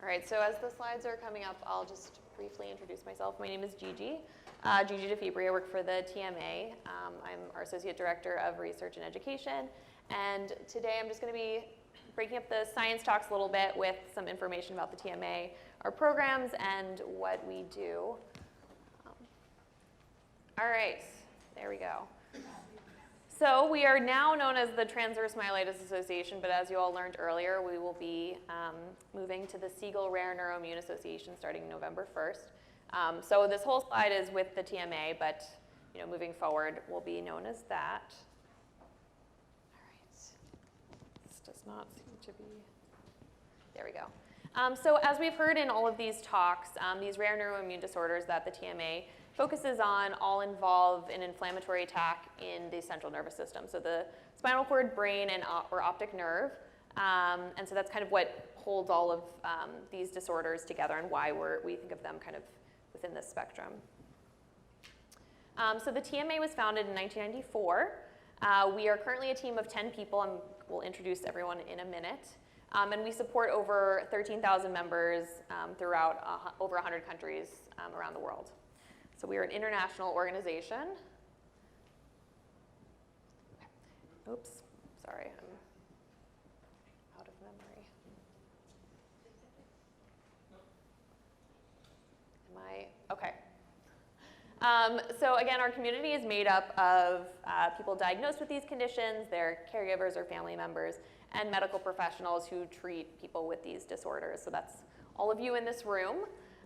All right, so as the slides are coming up, I'll just briefly introduce myself. My name is Gigi, Gigi DeFibri. I work for the TMA. I'm our Associate Director of Research and Education. And today I'm just going to be breaking up the science talks a little bit with some information about the TMA, our programs, and what we do. All right, there we go. So we are now known as the Transverse Myelitis Association, but as you all learned earlier, we will be moving to the Siegel Rare Neuroimmune Association starting November 1st. So this whole slide is with the TMA, but moving forward, we'll be known as that. All right, this does not seem to be, there we go. So as we've heard in all of these talks, these rare neuroimmune disorders that the TMA focuses on all involve an inflammatory attack in the central nervous system. So the spinal cord, brain, and or optic nerve. And so that's kind of what holds all of these disorders together and why we think of them kind of within this spectrum. So the TMA was founded in 1994. We are currently a team of 10 people, and we'll introduce everyone in a minute. And we support over 13,000 members throughout over 100 countries around the world. So we are an international organization. Oops, sorry, I'm out of memory. Okay. So again, our community is made up of people diagnosed with these conditions, their caregivers or family members, and medical professionals who treat people with these disorders. So that's all of you in this room.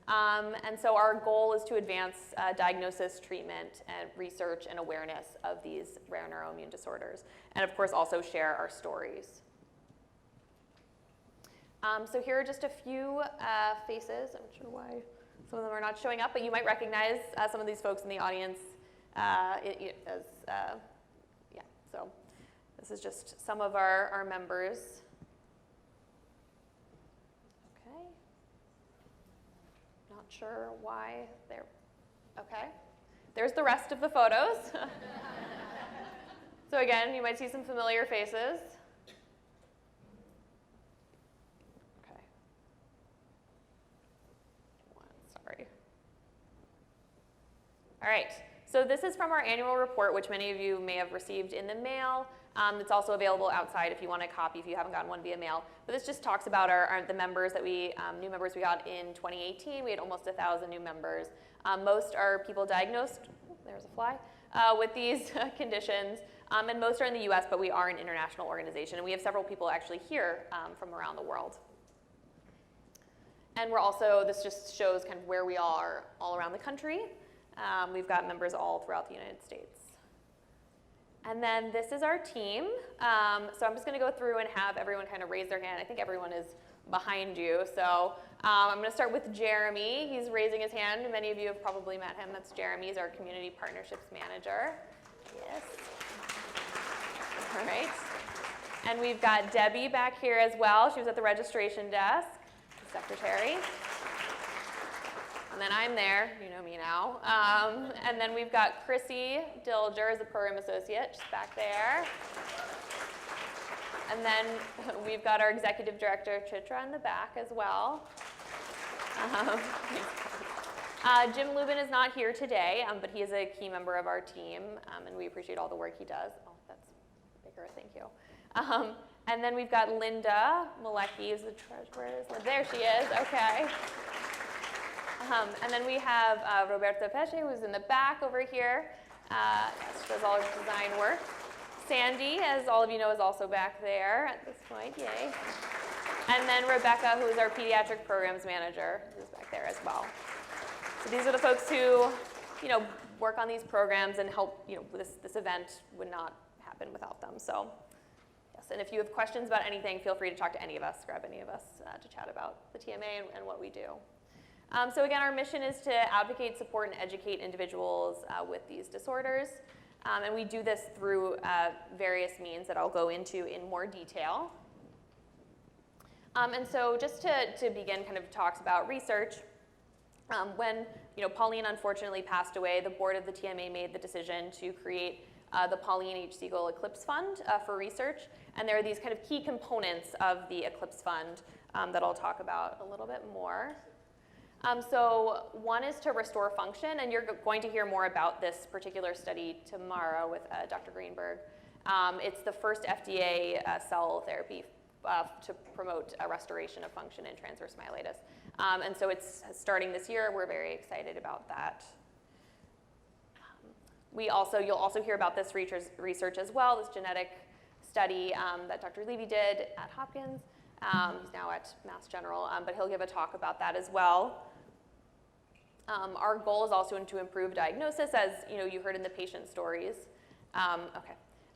And so our goal is to advance diagnosis, treatment, and research and awareness of these rare neuroimmune disorders. And of course, also share our stories. So here are just a few faces. I'm not sure why some of them are not showing up, but you might recognize some of these folks in the audience so this is just some of our members. Not sure why they're, okay. There's the rest of the photos. So again, you might see some familiar faces. Okay. Sorry. All right, so this is from our annual report, which many of you may have received in the mail. It's also available outside if you want a copy, if you haven't gotten one via mail. But this just talks about the members that new members we got in 2018. We had almost 1,000 new members. Most are people diagnosed, there's a fly, with these conditions. And most are in the US, but we are an international organization. And we have several people actually here from around the world. And we're also, this just shows kind of where we are all around the country. We've got members all throughout the United States. And then this is our team. So I'm just going to go through and have everyone kind of raise their hand. I think everyone is behind you. So I'm going to start with Jeremy. He's raising his hand. Many of you have probably met him. That's Jeremy. He's our Community Partnerships Manager. Yes. All right. And we've got Debbie back here as well. She was at the registration desk, the secretary. And then I'm there, you know me now. And then we've got Chrissy Dilger as a program associate, just back there. And then we've got our executive director, Chitra, in the back as well. Jim Lubin is not here today, but he is a key member of our team, and we appreciate all the work he does. Oh, that's bigger, thank you. And then we've got Linda Malecki, who's the treasurer. There she is, okay. And then we have Roberto Pesce, who's in the back over here. She does all of design work. Sandy, as all of you know, is also back there at this point, yay. And then Rebecca, who is our pediatric programs manager, who's back there as well. So these are the folks who, work on these programs and help, this event would not happen without them. So, yes, and if you have questions about anything, feel free to talk to any of us, grab any of us to chat about the TMA and what we do. So again, our mission is to advocate, support, and educate individuals with these disorders. And we do this through various means that I'll go into in more detail. And so just to begin kind of talks about research, when Pauline unfortunately passed away, the board of the TMA made the decision to create the Pauline H. Siegel Eclipse Fund for research. And there are these kind of key components of the Eclipse Fund that I'll talk about a little bit more. So one is to restore function, and you're going to hear more about this particular study tomorrow with Dr. Greenberg. It's the first FDA cell therapy to promote a restoration of function in transverse myelitis. And so it's starting this year. We're very excited about that. You'll also hear about this research as well, this genetic study that Dr. Levy did at Hopkins. He's now at Mass General, but he'll give a talk about that as well. Our goal is also to improve diagnosis, as you heard in the patient stories.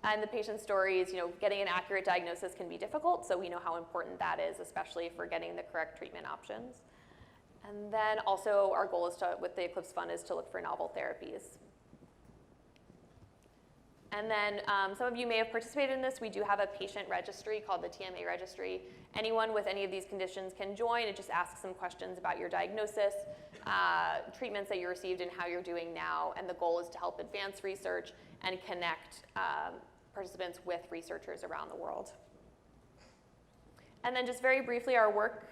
And the patient stories, getting an accurate diagnosis can be difficult, so we know how important that is, especially for getting the correct treatment options. And then also our goal is with the Eclipse Fund is to look for novel therapies. And then some of you may have participated in this. We do have a patient registry called the TMA registry. Anyone with any of these conditions can join. It just asks some questions about your diagnosis, treatments that you received, and how you're doing now. And the goal is to help advance research and connect participants with researchers around the world. And then just very briefly, our work,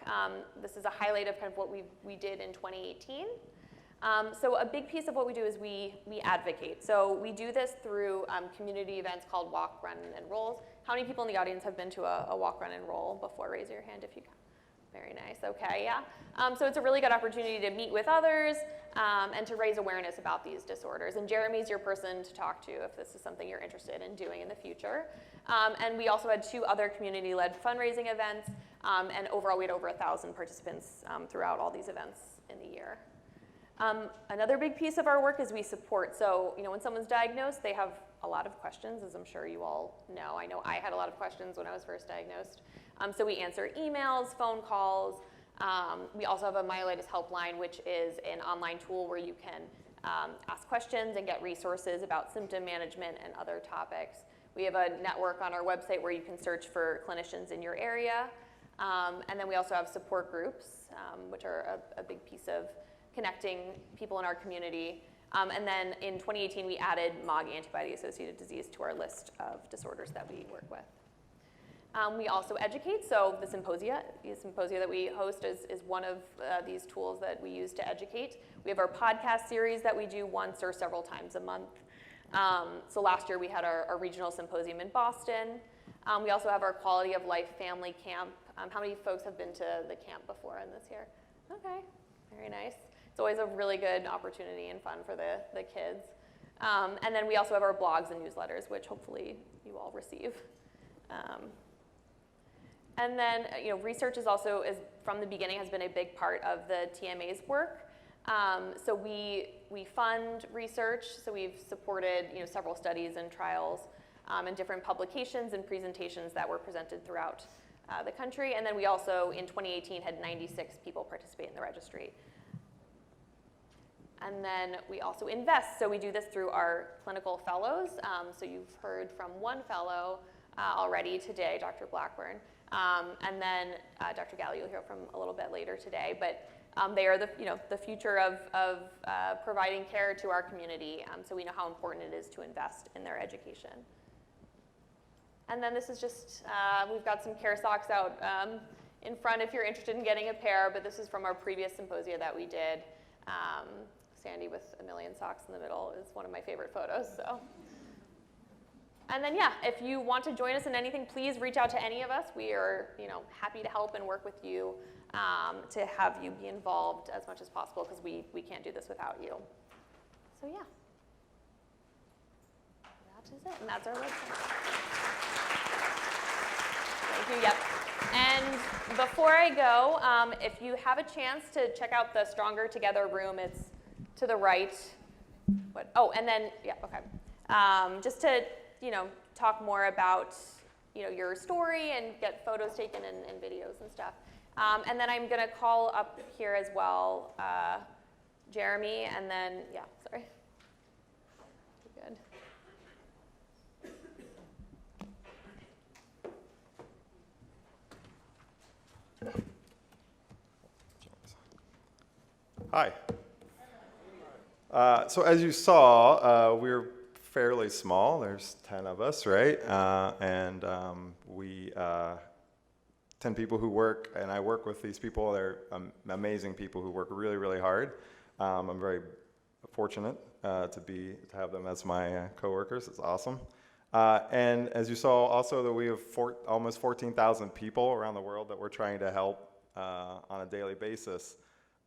this is a highlight of kind of what we did in 2018. So a big piece of what we do is we advocate. So we do this through community events called Walk, Run, and Rolls. How many people in the audience have been to a Walk, Run, and Roll before? Raise your hand if you can. Very nice, okay, yeah. So it's a really good opportunity to meet with others and to raise awareness about these disorders. And Jeremy's your person to talk to if this is something you're interested in doing in the future. And we also had 2 other community-led fundraising events, and overall we had over 1,000 participants throughout all these events in the year. Another big piece of our work is we support. So, when someone's diagnosed, they have a lot of questions, as I'm sure you all know. I know I had a lot of questions when I was first diagnosed. So we answer emails, phone calls. We also have a myelitis helpline, which is an online tool where you can ask questions and get resources about symptom management and other topics. We have a network on our website where you can search for clinicians in your area. And then we also have support groups, which are a big piece of connecting people in our community. And then in 2018, we added MOG antibody-associated disease to our list of disorders that we work with. We also educate, so the symposia that we host is one of these tools that we use to educate. We have our podcast series that we do once or several times a month. So last year we had our regional symposium in Boston. We also have our Quality of Life Family Camp. How many folks have been to the camp before in this year? Okay, very nice. It's always a really good opportunity and fun for the kids. And then we also have our blogs and newsletters, which hopefully you all receive. And then, research is also, from the beginning, has been a big part of the TMA's work. So we fund research. So we've supported, several studies and trials and different publications and presentations that were presented throughout the country. And then we also, in 2018, had 96 people participate in the registry. And then we also invest. So we do this through our clinical fellows. So you've heard from one fellow already today, Dr. Blackburn. And then Dr. Galli you'll hear from a little bit later today. But they are the future of providing care to our community. So we know how important it is to invest in their education. And then this is just, we've got some care socks out in front if you're interested in getting a pair. But this is from our previous symposia that we did. Sandy with a million socks in the middle is one of my favorite photos. So. And then, if you want to join us in anything, please reach out to any of us. We are, happy to help and work with you to have you be involved as much as possible because we can't do this without you. So, that is it, and that's our website. Thank you, yep. And before I go, if you have a chance to check out the Stronger Together room, it's to the right. And then, okay. Just to, talk more about, your story and get photos taken and videos and stuff. And then I'm going to call up here as well Jeremy, and then, sorry. Good. Hi. So as you saw, we're fairly small. There's 10 of us, right? And we 10 people who work, and I work with these people. They're amazing people who work really, really hard. I'm very fortunate to have them as my coworkers. It's awesome. And as you saw, also that we have almost 14,000 people around the world that we're trying to help on a daily basis.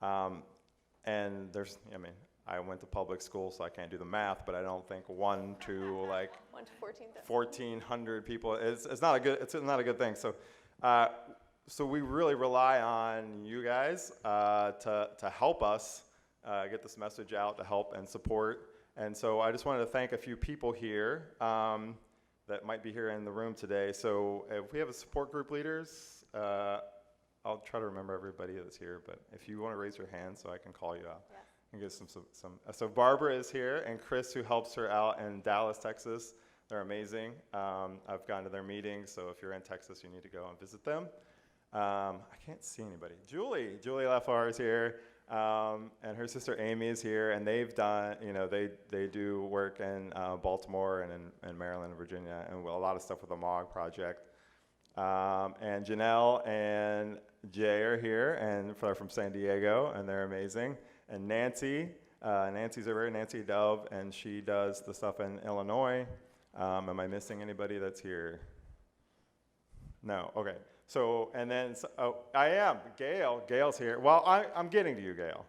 And there's, I mean, I went to public school, so I can't do the math, but I don't think 1 to like 1,400 people. It's not a good thing. So, so we really rely on you guys to help us get this message out, to help and support. And so I just wanted to thank a few people here that might be here in the room today. So if we have a support group leaders, I'll try to remember everybody that's here, but if you want to raise your hand so I can call you out. Yeah. And get some. So Barbara is here, and Chris, who helps her out in Dallas, Texas. They're amazing. I've gone to their meetings, so if you're in Texas, you need to go and visit them. I can't see anybody. Julie Lafar is here, and her sister Amy is here, and they've done, they do work in Baltimore and in Maryland and Virginia, and a lot of stuff with the MOG project. And Janelle and Jay are here, and they're from San Diego, and they're amazing. And Nancy's over here, Nancy Dove, and she does the stuff in Illinois. Am I missing anybody that's here? No, okay. So, and then, I am, Gail's here. Well, I'm getting to you, Gail.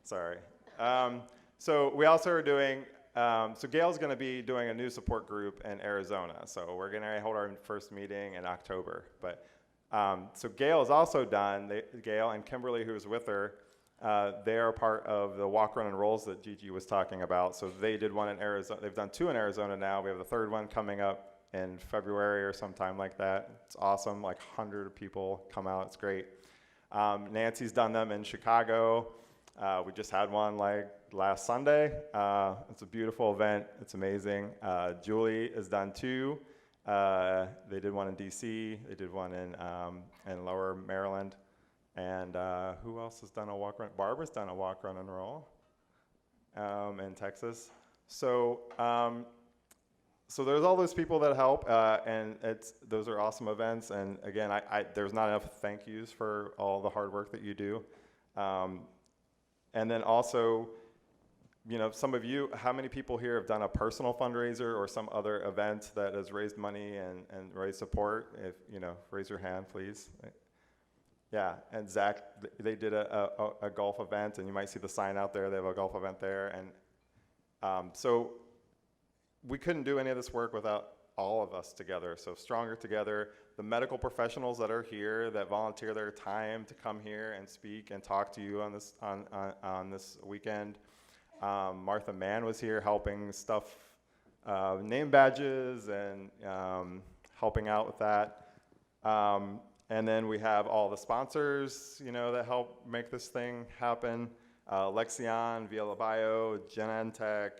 Sorry. So we also are doing, so Gail's gonna be doing a new support group in Arizona. So we're gonna hold our first meeting in October. But, so Gail is also done, Gail and Kimberly, who's with her, they are part of the walk, run, and rolls that Gigi was talking about. So they did one in Arizona. They've done 2 in Arizona now. We have the 3rd one coming up in February or sometime like that. It's awesome. Like 100 people come out. It's great. Nancy's done them in Chicago. We just had one like last Sunday. It's a beautiful event. It's amazing. Julie has done 2. They did one in DC. They did one in Lower Maryland. And who else has done a walk run? Barbara's done a walk run and roll in Texas. So, so there's all those people that help, and those are awesome events. And again, there's not enough thank yous for all the hard work that you do. And then also, some of you, how many people here have done a personal fundraiser or some other event that has raised money and raised support? If raise your hand, please. Yeah, and Zach, they did a golf event, and you might see the sign out there. They have a golf event there, and so we couldn't do any of this work without all of us together. So Stronger Together, the medical professionals that are here that volunteer their time to come here and speak and talk to you on this weekend. Martha Mann was here helping stuff, name badges and helping out with that. And then we have all the sponsors, that help make this thing happen. Lexion, Via Bio, Genentech,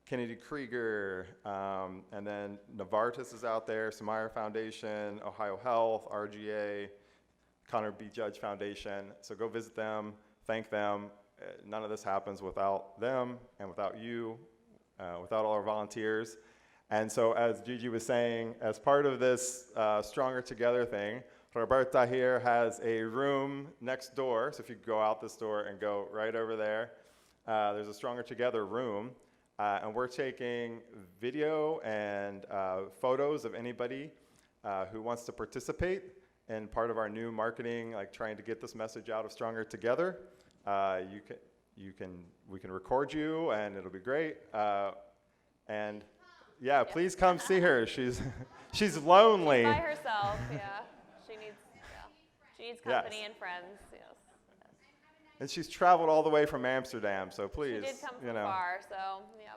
Kennedy Krieger, and then Novartis is out there, Samire Foundation, Ohio Health, RGA, Connor B. Judge Foundation. So go visit them, thank them. None of this happens without them and without you, without all our volunteers. And so as Gigi was saying, as part of this Stronger Together thing, Roberta here has a room next door. So if you go out this door and go right over there, there's a Stronger Together room. And we're taking video and photos of anybody who wants to participate in part of our new marketing, like trying to get this message out of Stronger Together. We can record you, and it'll be great. And yeah, please come see her. She's lonely. She's by herself. Yeah, she needs company and friends. Yes. And she's traveled all the way from Amsterdam, so please. She did come from far, so yeah.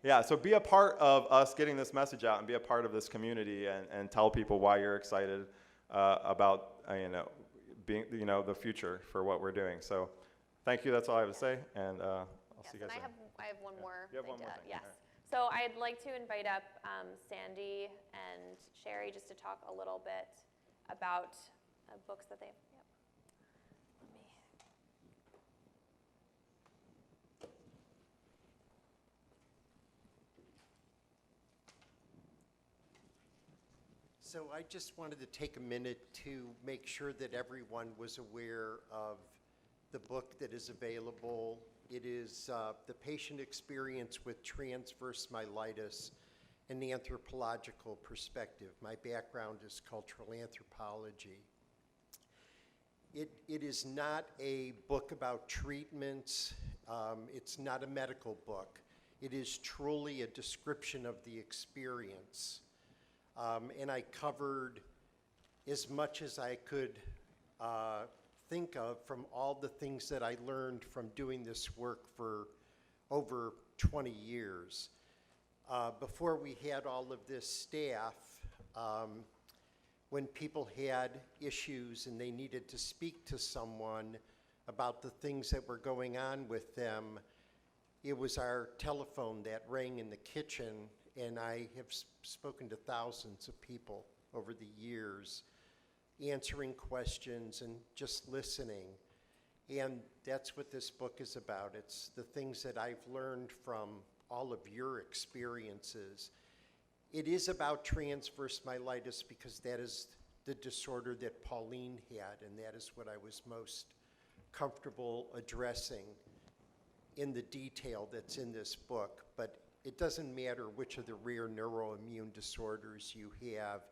Yeah, so be a part of us getting this message out and be a part of this community and tell people why you're excited about being the future for what we're doing. So thank you. That's all I have to say, and I'll see you guys later. I have one more. You have one more thing. Yes. Right. So I'd like to invite up Sandy and Sherry just to talk a little bit about books that they've. So I just wanted to take a minute to make sure that everyone was aware of the book that is available. It is The Patient Experience with Transverse Myelitis, an Anthropological Perspective. My background is cultural anthropology. It is not a book about treatments. It's not a medical book. It is truly a description of the experience. And I covered as much as I could think of from all the things that I learned from doing this work for over 20 years. Before we had all of this staff, when people had issues and they needed to speak to someone about the things that were going on with them, it was our telephone that rang in the kitchen, and I have spoken to thousands of people over the years, answering questions and just listening. And that's what this book is about. It's the things that I've learned from all of your experiences. It is about transverse myelitis because that is the disorder that Pauline had, and that is what I was most comfortable addressing in the detail that's in this book. But it doesn't matter which of the rare neuroimmune disorders you have.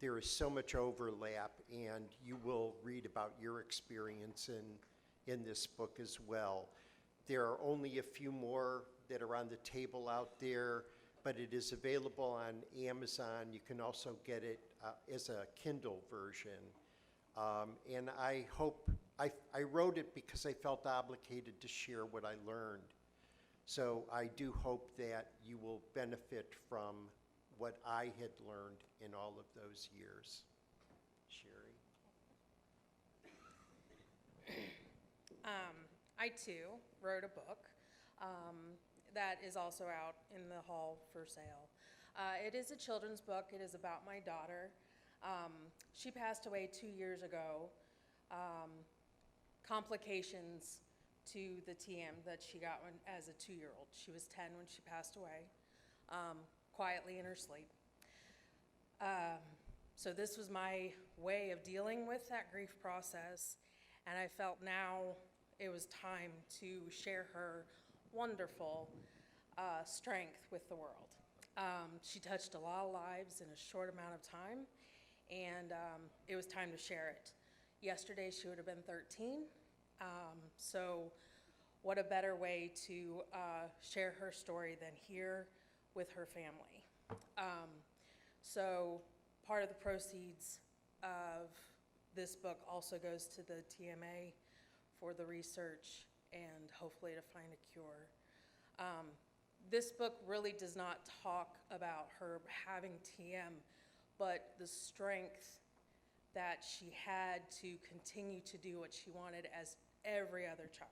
There is so much overlap, and you will read about your experience in this book as well. There are only a few more that are on the table out there, but it is available on Amazon. You can also get it as a Kindle version. And I hope, I wrote it because I felt obligated to share what I learned. So I do hope that you will benefit from what I had learned in all of those years. Sherry? I too wrote a book that is also out in the hall for sale. It is a children's book. It is about my daughter. She passed away 2 years ago. Complications to the TM that she got as a 2-year-old. She was 10 when she passed away, quietly in her sleep. So this was my way of dealing with that grief process, and I felt now it was time to share her wonderful strength with the world. She touched a lot of lives in a short amount of time, and it was time to share it. Yesterday she would have been 13, so what a better way to share her story than here with her family. So part of the proceeds of this book also goes to the TMA for the research and hopefully to find a cure. This book really does not talk about her having TM, but the strength that she had to continue to do what she wanted as every other child.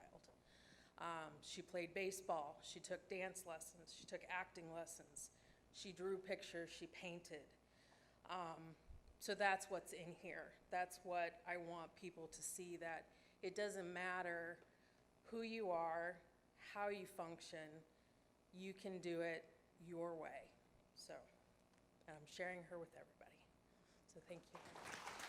She played baseball, she took dance lessons, she took acting lessons, she drew pictures, she painted. So that's what's in here. That's what I want people to see, that it doesn't matter who you are, how you function, you can do it your way. So, and I'm sharing her with everybody. So thank you.